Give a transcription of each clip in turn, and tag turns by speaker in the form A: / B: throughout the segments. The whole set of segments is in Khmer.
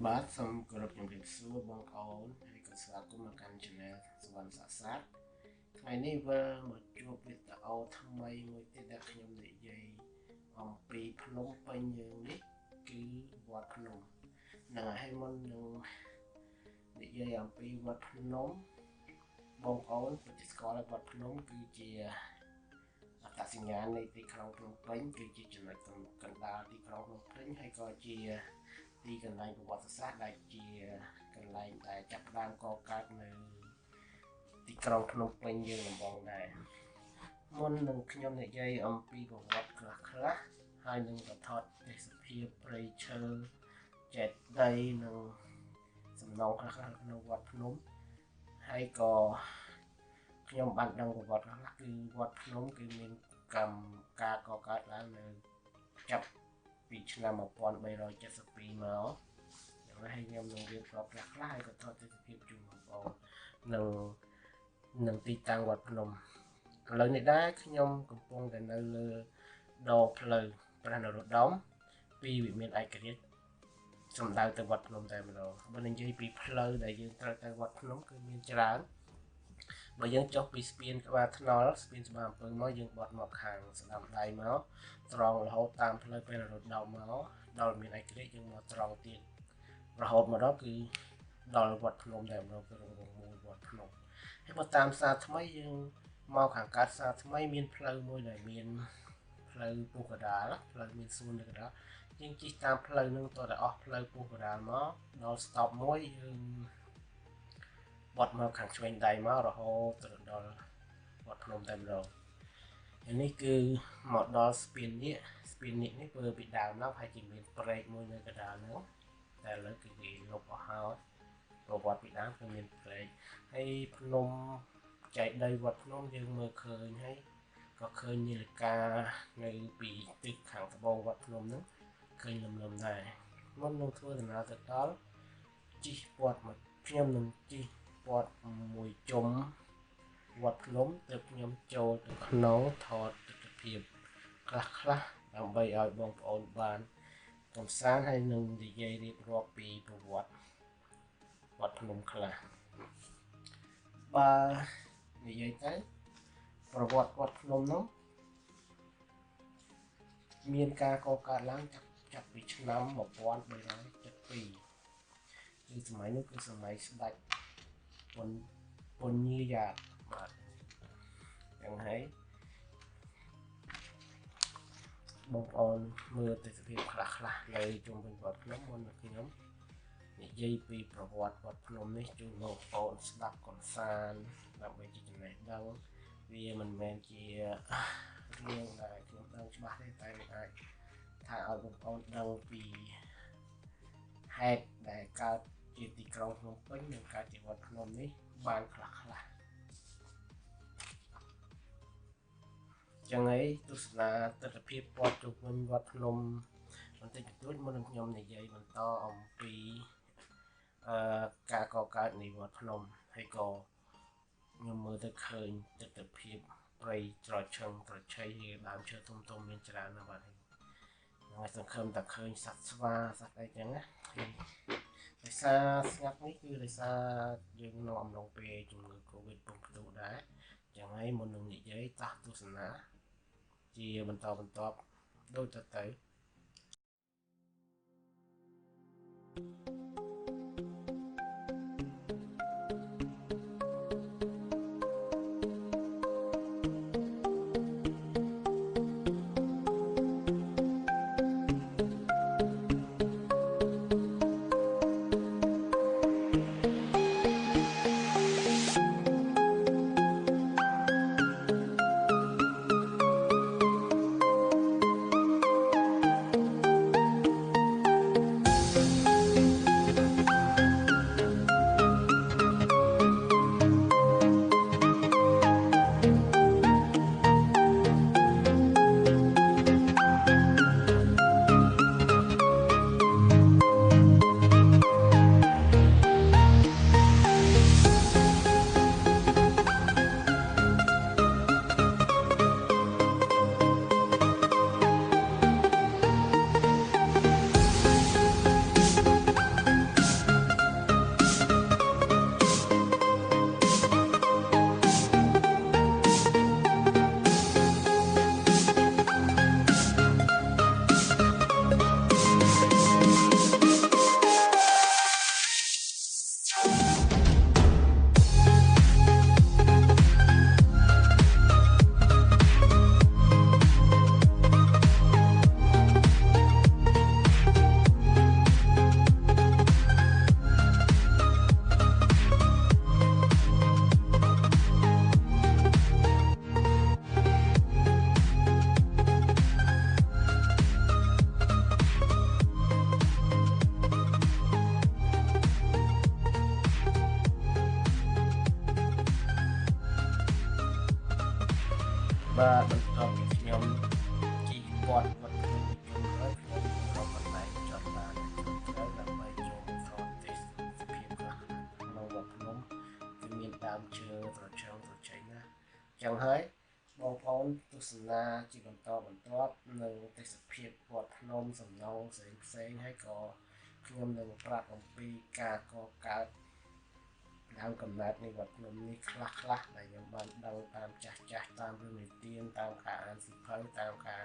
A: បាទសូមគោរពជំរាបសួរបងប្អូនហើយក៏ស្វាគមន៍មកកាន់ Channel សវណ្ណសាស្ត្រថ្ងៃនេះវិលមកជួបវីដេអូថ្មីមួយទៀតដែលខ្ញុំនិយាយអំពីភ្នំពេញយើងនេះគឺវត្តភ្នំនឹងឲ្យមុននឹងនិយាយអំពីវត្តភ្នំបងប្អូនពិតជាស្គាល់វត្តភ្នំគឺជាអត្តសញ្ញាណនៃទីក្រុងភ្នំពេញគឺជាចំណុចកណ្ដាលទីក្រុងភ្នំពេញហើយក៏ជាទីកន្លែងប្រវត្តិសាស្ត្រដែលជាកន្លែងដែលចាប់ផ្ដើមកកើតនៅទីក្រុងភ្នំពេញយើងដំបូងដែរមុននឹងខ្ញុំនិយាយអំពីប្រវត្តិខ្លះៗហើយនឹងបថតទេសភាពព្រៃឈើចេតិយនិងសំណង់ខ្លះៗក្នុងវត្តភ្នំហើយក៏ខ្ញុំបានដឹងប្រវត្តិខ្លះគឺវត្តភ្នំគឺមានការកកើតឡើងនៅចាប់ពីឆ្នាំ1372មកហើយខ្ញុំនឹងរៀបរាប់ខ្លះៗហើយក៏ថតទស្សនភាពជូនបងប្អូននឹងទីតាំងវត្តភ្នំឥឡូវនេះដែរខ្ញុំកំពុងតែនៅលើដងផ្លូវព្រះនរោត្តមពីវិមានឯករាជ្យសំដៅទៅវត្តភ្នំតែម្ដងបើនិយាយពីផ្លូវដែលយើងត្រូវទៅវត្តភ្នំគឺមានច្រើនបើយើងចុះពីស្ពានក្បាលថ្នល់ស្ពានស្វាអំពៅមកយើងបត់មកខាងស្ដាំដៃមកត្រង់រហូតតាមផ្លូវព្រះនរោត្តមមកដល់មានឯករាជ្យយើងមកត្រង់ទៀតរហូតមកដល់គឺដល់វត្តភ្នំតែម្ដងគឺរងមួយវត្តភ្នំហើយបើតាមសារថ្មីយើងមកខាងកើតសារថ្មីមានផ្លូវមួយដែលមានផ្លូវពុះកដាលផ្លូវមានសួននៅកដាលយើងជិះតាមផ្លូវនឹងតទៅអស់ផ្លូវពុះកដាលមកដល់ stop មួយយើងបត់មកខាងឆ្វេងដៃមករហូតទៅដល់វត្តភ្នំតែម្ដងហើយនេះគឺមកដល់ស្ពាននេះនេះធ្វើពីដើមមកហើយជាមានព្រែកមួយនៅកណ្ដាលនោះតែឥឡូវគឺគេលុបអស់ហើយប្រវត្តិពីដើមគឺមានព្រែកហើយភ្នំចែកដីវត្តភ្នំយើងមើលឃើញហើយក៏ឃើញនាឡិកានៅពីទិសខាងត្បូងវត្តភ្នំហ្នឹងឃើញលំដែរមុននឹងធ្វើដំណើរទៅដល់ជិះពាត់មកខ្ញុំនឹងជិះពាត់មួយជុំវត្តភ្នំទើបខ្ញុំចូលទៅក្នុងថតទស្សនភាពខ្លះដើម្បីឲ្យបងប្អូនបានកំសាន្តហើយនឹងនិយាយរៀបរាប់ពីប្រវត្តិវត្តភ្នំខ្លះបើនិយាយទៅប្រវត្តិវត្តភ្នំនោះមានការកកើតឡើងចាប់ពីឆ្នាំ1372គឺសម័យនោះគឺសម័យស្ដេចពុញញីយ៉ាតបាទយ៉ាងហើយបងប្អូនមើលទស្សនភាពខ្លះនៅជុំវិញវត្តភ្នំមុននឹងខ្ញុំនិយាយពីប្រវត្តិវត្តភ្នំនេះជូនបងប្អូនស្ដាប់កំសាន្តដើម្បីជាចំណេះដឹងវាមិនមែនជារឿងដែលខ្ញុំដឹងច្បាស់ទេតែវាអាចថាឲ្យបងប្អូនដឹងពីហេតុដែលកើតជាទីក្រុងភ្នំពេញនិងកើតជាវត្តភ្នំនេះបានខ្លះចឹងហើយទស្សនាទស្សនភាពព័ទ្ធជុំវិញវត្តភ្នំបន្តិចបន្តួចមុននឹងខ្ញុំនិយាយបន្តអំពីការកកើតនៃវត្តភ្នំហើយក៏ខ្ញុំមើលទៅឃើញទស្សនភាពព្រៃត្រឈឹងត្រឆៃដើមឈើធំមានច្រើនណាស់បាទហើយសង្ឃឹមតែឃើញសត្វស្វាសត្វអីចឹងណាដោយសារស្ងាត់នេះគឺដោយសារយើងនៅអំឡុងពេលជំងឺ Covid ពុំផ្ទុះដែរចឹងហើយមុននឹងនិយាយតោះទស្សនាជាបន្តដូចទៅ ឥ បាទបន្ទាប់ពីខ្ញុំជីកពាត់វត្តភ្នំនេះជុំហើយខ្ញុំក៏កន្លែងចតឡានត្រូវដើម្បីចូលថតទេសភាពខ្លះក្នុងវត្តភ្នំគឺមានដើមឈើត្រចង់ត្រចៃណាស់ចឹងហើយបងប្អូនទស្សនាជាបន្តបន្ទាប់នៅទេសភាពវត្តភ្នំសំណង់ផ្សេងហើយក៏ខ្ញុំនឹងប្រាប់អំពីការកកើតដើមកំណើតនៃវត្តភ្នំនេះខ្លះដែលខ្ញុំបានដឹងតាមចាស់តាមរឿងនិទានតាមការអានសៀវភៅតាមការ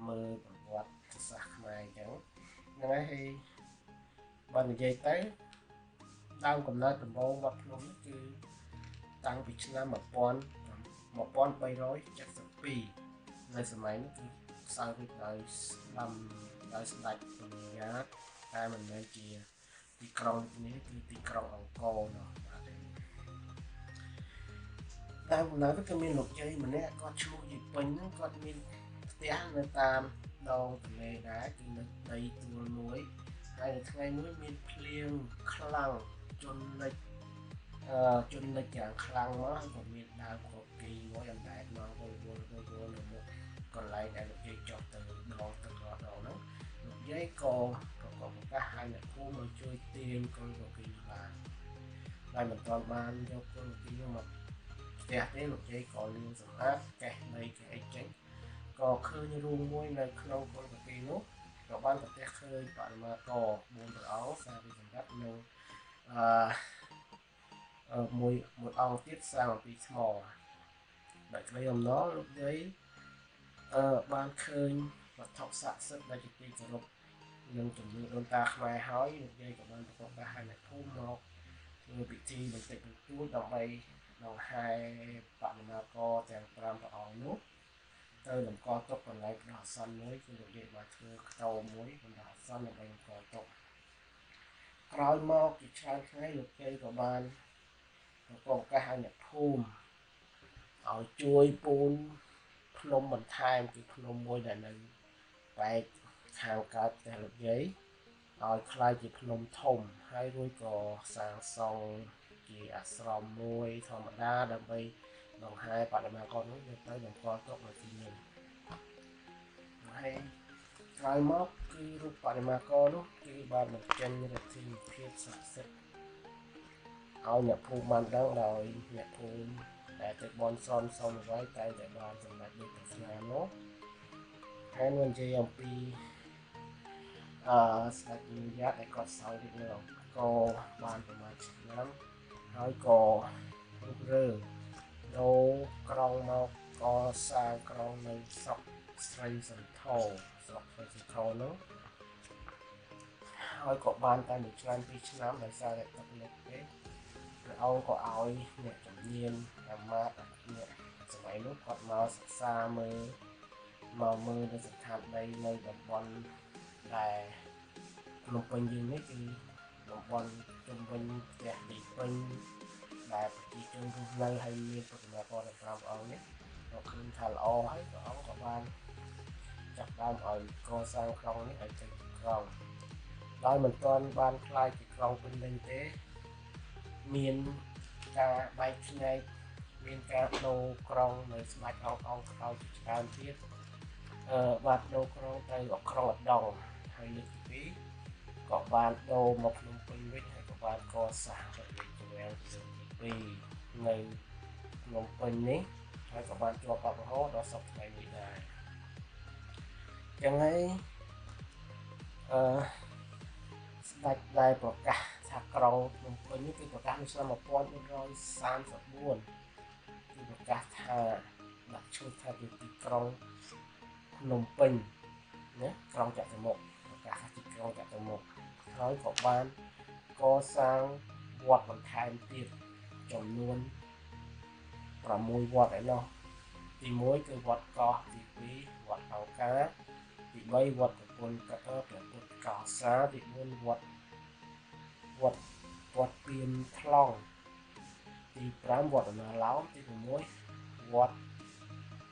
A: មើលប្រវត្តិសាស្ត្រខ្មែរអញ្ចឹងហ្នឹងហើយបើនិយាយទៅដើមកំណើតដំបូងវត្តភ្នំនេះគឺតាំងពីឆ្នាំ1372នៅសម័យនោះគឺសង់រួចដោយស្ដេចពញ្ញាតែមិនមែនជាទីក្រុងនេះគឺទីក្រុងអង្គរនោះបាទតាមកំណើតគឺមានលោកយាយម្នាក់គាត់ឈ្មោះយាយពេញហ្នឹងគាត់មានផ្ទះនៅតាមដងទន្លេដែរគឺនៅដីទួលមួយហើយនៅថ្ងៃមួយមានភ្លៀងខ្លាំងជន់លិចយ៉ាងខ្លាំងមកហើយក៏មានដើមគគីមួយអណ្ដែតមកវល់នៅមុខកន្លែងដែលលោកយាយចុះទៅដងទឹករត់ដល់ហ្នឹងលោកយាយក៏ប្រកាសឲ្យអ្នកភូមិមកជួយទាញគល់គគីបានហើយមិនទាន់បានយកគល់គគីនោះមកផ្ទះទេលោកយាយក៏លាងសម្អាតកេះដីកេះអីចេញក៏ឃើញរូងមួយនៅក្នុងគល់គគីនោះក៏បានប្រទះឃើញបដិមាករ4ព្រះអង្គសារីសម្រាប់នៅមួយអង្គទៀតសាងអំពីថ្មដែលគ្រាអំណរលោកយាយបានឃើញវត្ថុស័ក្តិសិទ្ធិដែលជាទីគោរពនឹងជំនឿដូនតាខ្មែរហើយលោកយាយក៏បានប្រកាសឲ្យអ្នកភូមិមកធ្វើពិធីបន្តិចបន្តួចដើម្បីដង្ហែបដិមាករទាំង5ព្រះអង្គនោះទៅលំកទុកកន្លែងបណ្ដោះអាសន្នមួយគឺលោកយាយបានធ្វើខ្ទមមួយបណ្ដោះអាសន្នដើម្បីលំកទុកក្រោយមកជាច្រើនថ្ងៃលោកយាយក៏បានប្រកាសឲ្យអ្នកភូមិឲ្យជួយពូនភ្នំបន្ថែមគឺភ្នំមួយដែលនៅបែកខាងកើតផ្ទះលោកយាយឲ្យคล้ายជាភ្នំធំហើយរួចក៏សាងសង់ជាអាស្រមមួយធម្មតាដើម្បីដង្ហែបដិមាករនោះយកទៅតម្កល់ទុកនៅទីនេះហើយក្រោយមកគឺរូបបដិមាករនោះគឺបានបញ្ចេញឫទ្ធិភាពស័ក្តិសិទ្ធិឲ្យអ្នកភូមិបានដឹងដោយអ្នកភូមិដែលទៅបន់ស្រន់សុំអ្វីតែបានសម្រេចដូចប្រាថ្នានោះហើយនឹងនិយាយអំពីស្ដេចវិញ្ញាដែលគាត់សោយរាជនៅអង្គរបានប្រមាណឆ្នាំហើយក៏រុះរើដូរក្រុងមកកសាងក្រុងនៅស្រុកស្រីសន្ធរនោះហើយក៏បានតែ1ឆ្នាំ2ឆ្នាំដោយសារតែទឹកលិចទេព្រះអង្គក៏ឲ្យអ្នកជំនាញអាមាត្យអ្នកសម័យនោះគាត់មកសិក្សាមើលនៅស្ថានដីនៅតំបន់ដែលភ្នំពេញយើងនេះគឺតំបន់ជុំវិញផ្ទះដីពេញដែលប្រជាជនរស់នៅហើយមានប្រតិមាករទាំង5ព្រះអង្គនេះក៏ឃើញថាល្អហើយព្រះអង្គក៏បានចាប់ដើមឲ្យកសាងក្រុងនេះឲ្យទៅជាក្រុងដោយមិនទាន់បានខ្លាយជាក្រុងពេញលេញទេមានការបែកផ្នែកមានការដូរក្រុងនៅស្ដេចអង្គក្រោយជាច្រើនទៀតបានដូរក្រុងទៅក្រុងឧដុង្គហើយលើកទី2ក៏បានដូរមកភ្នំពេញវិញហើយក៏បានកសាងព្រះរាជវាំងទី2នៅភ្នំពេញនេះហើយក៏បានជាប់បរហូតដល់សប្តាហ៍នេះដែរចឹងហើយស្ដេចដែលប្រកាសថាក្រុងភ្នំពេញនេះគឺប្រកាសនៅឆ្នាំ1434គឺប្រកាសថាដាក់ឈ្មោះថាជាទីក្រុងភ្នំពេញណាក្រុងចតុមុខប្រកាសថាជាក្រុងចតុមុខហើយក៏បានកសាងវត្តបន្ថែមទៀតចំនួន6វត្តឯណោះទី1គឺវត្តកោះទី2វត្តអង្ការទី3វត្តព្រះពុទ្ធកោសាទី4វត្តពៀនថ្លង់ទី5វត្តអណាឡោមទី6វត្ត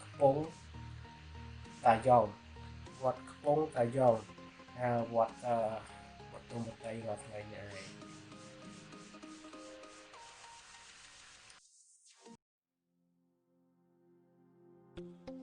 A: ខ្ពង់តាយ៉ងវត្តខ្ពង់តាយ៉ងវត្តបទុមវតីរបស់ថ្ងៃនេះឯង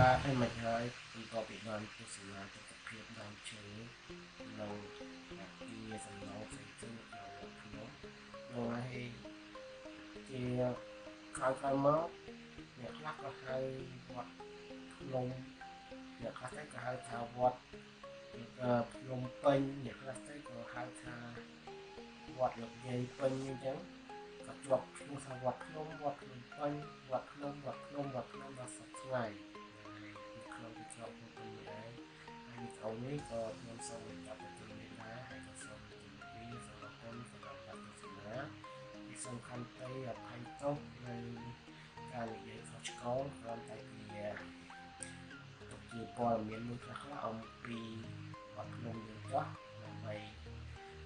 A: បាទហើយមិនហើយបន្ទាប់ពីបានទស្សនាទស្សនភាពដើមឈើនៅទីសំណង់ផ្សេងៗក្នុងវត្តភ្នំនោះហើយជាក្រោយមកអ្នកខ្លះក៏ហៅវត្តភ្នំអ្នកខ្លះទៅក៏ហៅថាវត្តភ្នំពេញអ្នកខ្លះទៅក៏ហៅថាវត្តលោកយាយពេញអញ្ចឹងក៏ជាប់ឈ្មោះថាវត្តភ្នំវត្តភ្នំពេញវត្តភ្នំវត្តភ្នំវត្តភ្នំដល់សប្តាហ៍ថ្ងៃក្នុងទីក្រុងភ្នំពេញនេះឯងហើយវីដេអូនេះក៏ខ្ញុំសូមចាប់ទៅទីនេះដែរហើយក៏សូមជម្រាបលាសូមអរគុណសម្រាប់ការទស្សនាទីសំខាន់ទៅអភ័យទោសនៅការនិយាយខុសឆ្គងគ្រាន់តែជាព័ត៌មានមួយខ្លះៗអំពីវត្តភ្នំយើងចោះដើម្បី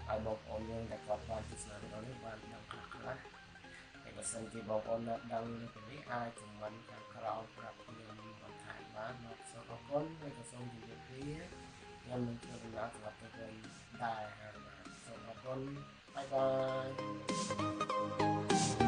A: ឲ្យបងប្អូនយើងដែលគាត់បានទស្សនាវីដេអូនេះបានដឹងខ្លះៗហើយបើសិនជាបងប្អូនណាដឹងនៅពីនេះអាចខមមិនខាងក្រោមប្រាប់ខ្ញុំបន្ថែមបានមកសូមអរគុណហើយក៏សូមជម្រាបលាខ្ញុំនឹងធ្វើដំណើរត្រឡប់ទៅវិញដែរហើយសូមអរគុណបាយបាយ